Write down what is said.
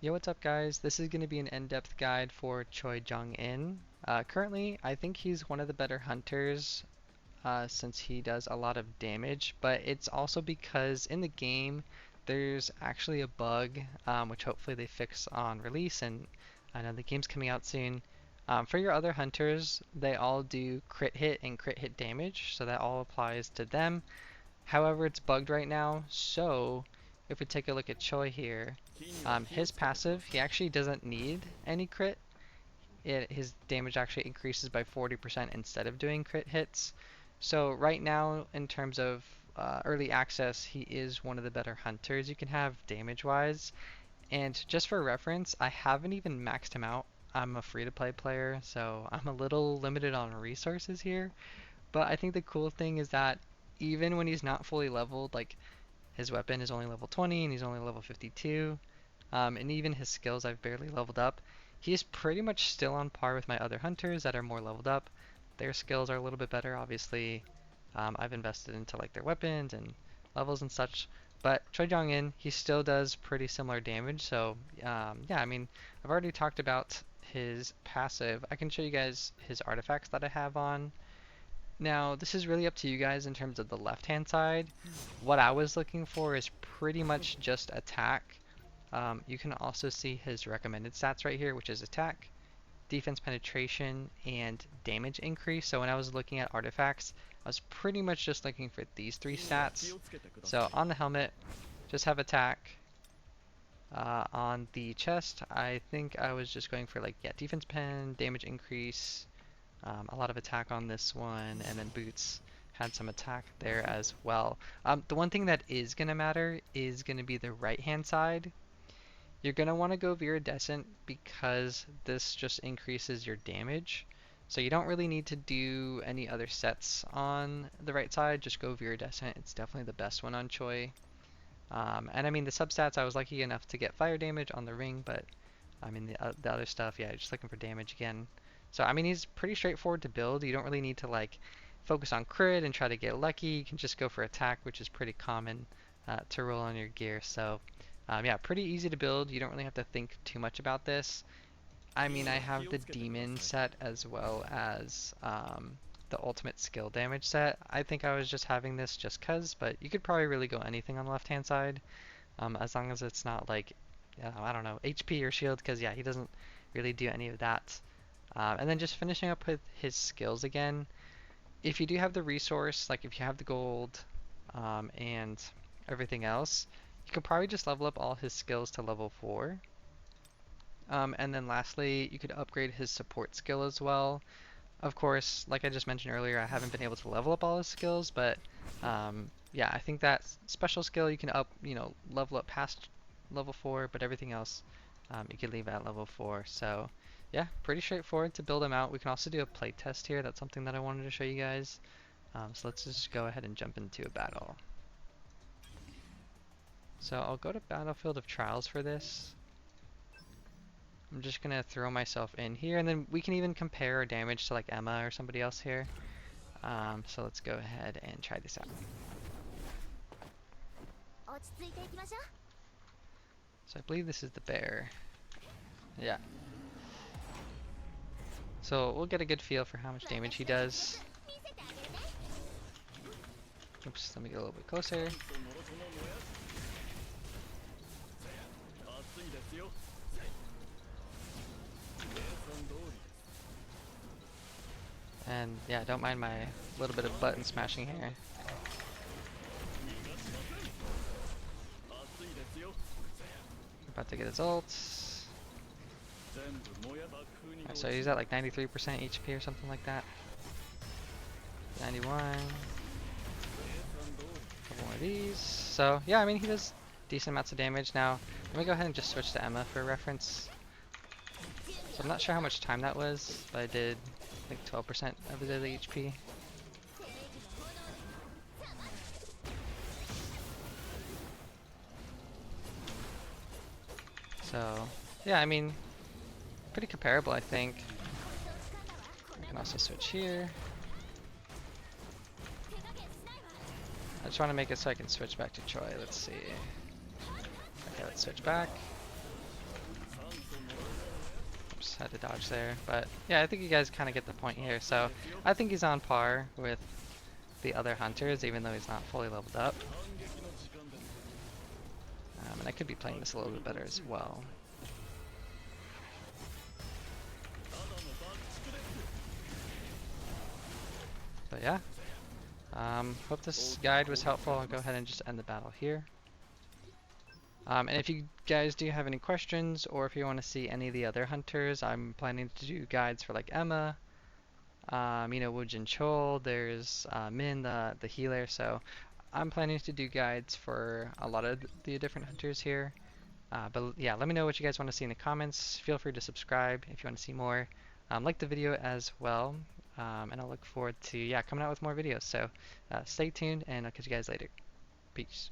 Yo, what's up guys? This is going to be an in-depth guide for Choi JONG-IN. Currently, I think he's one of the better hunters since he does a lot of damage, but it's also because in the game there's actually a bug which hopefully they fix on release, and I know the game's coming out soon. For your other hunters, they all do crit hit and crit hit damage, so that all applies to them. However, it's bugged right now, so if we take a look at Choi here, his passive, he actually doesn't need any crit. His damage actually increases by 40% instead of doing crit hits. So right now, in terms of early access, he is one of the better hunters you can have damage-wise. And just for reference, I haven't even maxed him out. I'm a free-to-play player, so I'm a little limited on resources here. But I think the cool thing is that even when he's not fully leveled, like his weapon is only level 20 and he's only level 52, and even his skills I've barely leveled up, he's pretty much still on par with my other hunters that are more leveled up. Their skills are a little bit better, obviously. I've invested into like their weapons and levels and such. But Choi Jong-in, he still does pretty similar damage. So yeah, I mean, I've already talked about his passive. I can show you guys his artifacts that I have on. Now, this is really up to you guys in terms of the left-hand side. What I was looking for is pretty much just attack. You can also see his recommended stats right here, which is attack, defense penetration, and damage increase. So when I was looking at artifacts, I was pretty much just looking for these three stats. So on the helmet, just have attack. On the chest, I think I was just going for like, yeah, defense pen, damage increase, a lot of attack on this one, and then boots had some attack there as well. The one thing that is going to matter is going to be the right hand side. You're going to want to go viridescent because this just increases your damage. So you don't really need to do any other sets on the right side, just go viridescent. It's definitely the best one on Choi. And I mean the substats, I was lucky enough to get fire damage on the ring, but I mean the other stuff, yeah, just looking for damage again. So I mean he's pretty straightforward to build. You don't really need to like focus on crit and try to get lucky. You can just go for attack, which is pretty common to roll on your gear. So yeah, pretty easy to build. You don't really have to think too much about this. I mean, I have the demon set as well as the ultimate skill damage set. I think I was just having this just cuz, but you could probably really go anything on the left hand side, as long as it's not like, I don't know, HP or shield, because yeah, he doesn't really do any of that. And then just finishing up with his skills again. If you do have the resource, like if you have the gold and everything else, you could probably just level up all his skills to level 4. And then lastly, you could upgrade his support skill as well. Of course, like I just mentioned earlier, I haven't been able to level up all his skills, but yeah, I think that special skill you can level up past level 4, but everything else you can leave at level 4. So yeah, pretty straightforward to build him out. We can also do a play test here. That's something that I wanted to show you guys. So let's just go ahead and jump into a battle. So I'll go to Battlefield of Trials for this. I'm just gonna throw myself in here, and then we can even compare our damage to like Emma or somebody else here. So let's go ahead and try this out. So I believe this is the bear. Yeah. So we'll get a good feel for how much damage he does. Oops, let me get a little bit closer. And yeah, don't mind my little bit of button smashing here. About to get his ult. Right, so he's at like 93% HP or something like that. 91. Couple more of these. So yeah, I mean he does decent amounts of damage. Now let me go ahead and just switch to Emma for reference. So I'm not sure how much time that was, but I did I think 12% of his daily HP. So yeah, I mean pretty comparable, I think. I can also switch here. I just want to make it so I can switch back to Choi. Let's see. Okay, let's switch back. Oops, had to dodge there. But yeah, I think you guys kind of get the point here. So I think he's on par with the other hunters, even though he's not fully leveled up. And I could be playing this a little bit better as well. But yeah, hope this guide was helpful. I'll go ahead and just end the battle here. And if you guys do have any questions, or if you want to see any of the other hunters, I'm planning to do guides for like Emma, Woojin Chol, there's Min, the healer, so I'm planning to do guides for a lot of the different hunters here. But yeah, let me know what you guys want to see in the comments. Feel free to subscribe if you want to see more. Like the video as well, and I'll look forward to coming out with more videos. So stay tuned, and I'll catch you guys later. Peace.